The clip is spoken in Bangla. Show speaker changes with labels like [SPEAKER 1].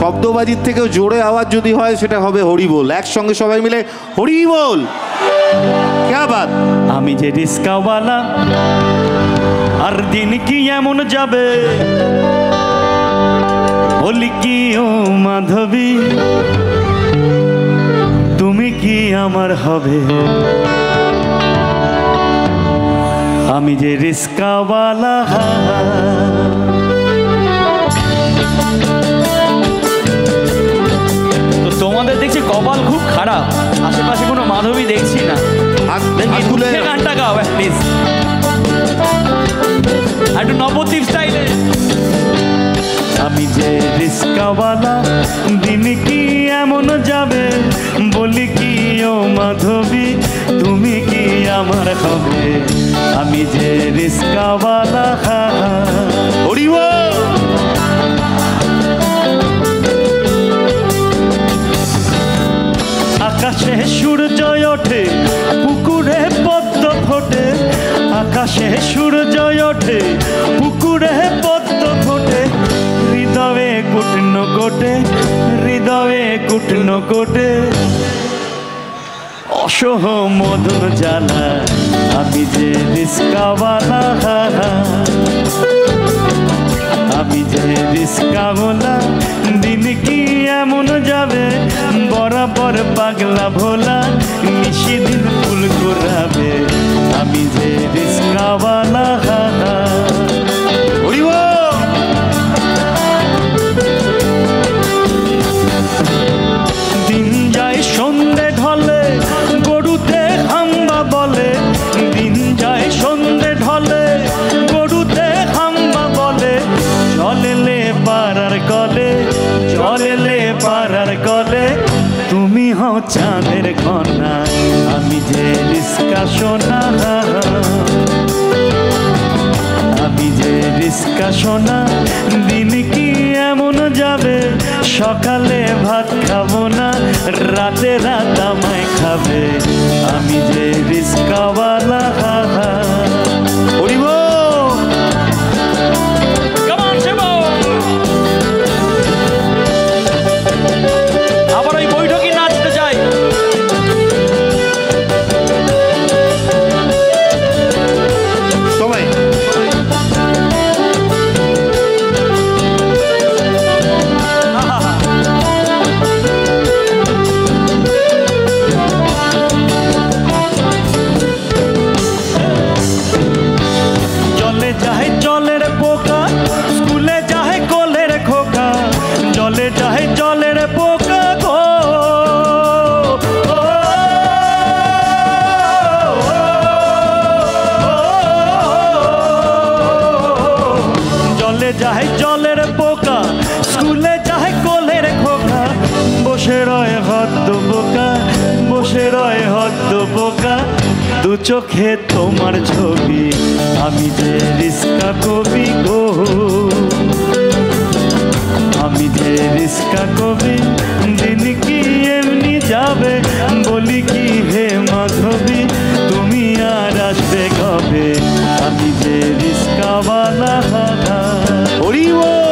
[SPEAKER 1] শব্দবাজির থেকেও জোরে আওয়াজ যদি হয় সেটা হবে হরি বল। একসঙ্গে সবাই মিলে হরি বল। क्या बात।
[SPEAKER 2] আমি যে রিস্কাওয়ালা আর দিন কি এমন যাবে বলি কি ও মাধবী তুমি কি আমার হবে। আমি যে রিস্কাওয়ালা তো তোমাদের দেখছি কপাল খুব খারাপ, আশেপাশে কোনো মাধবী দেখছি না। গানটা গাও প্লিজ, একটু নবদ্বীপ স্টাইলে। আমি যে রিস্কাওয়ালা দিন কি এমন যাবে বলি কি ও মাধবী তুমি কি আমার হবে। আমি যে রিস্কাওয়ালা হরি বল। আকাশে সূর্য ওঠে পুকুরে পদ্ম ফোটে, আকাশে সূর্য ওঠে পুকুরে পদ্ম ফোটে, হৃদয়ে কুটন কোটে হৃদয়ে কুটন কোটে অসহ মধুর জ্বালা। আমি যে রিস্কাওয়ালা আমি যে রিস্কাওয়ালা দিন কি এমন যাবে বরাবর পাগলা ভোলা নিশিদিন ফুল ঘুরাবে। আমি যে রিস্কাওয়ালা দিন যায় সন্ধে ঢলে গরুতে হাম্বা বলে, দিন যায় সন্ধে ঢলে গরুতে হাম্বা বলে, চলেলে পাড়ার কলে চলেলে পাড়ার কলে তুমি হও চাঁদের কন্যা। আমি যে রিস্কা সোনা আমি যে রিস্কা সোনা দিন কি এমন যাবে সকালে ভাত খাবো না রাতে রাত আমায় খাবে। আমি যে রিস্কাওয়ালা হরি বল। আবার ওই বৈঠকি নাচতে চাই।
[SPEAKER 1] সবাই
[SPEAKER 2] জলে যাহে জলের পোকা স্কুলে যাহে কোলের খোকা, জলে যাহে জলের পোকা গো জলে যাহে জলের পোকা স্কুলে যাহে কোলের খোকা, বসে রয় হদ্দ বোকা বসে রয় হদ্দ বোকা দু চোখে তোমার ছবি। আমি যে রিস্কা কবি গো আমি যে রিস্কা কবি দিন কি এমনি যাবে বলি কি হে মাধবী তুমি আর আসবে কবে। আমি যে রিস্কাওয়ালা হরি বল।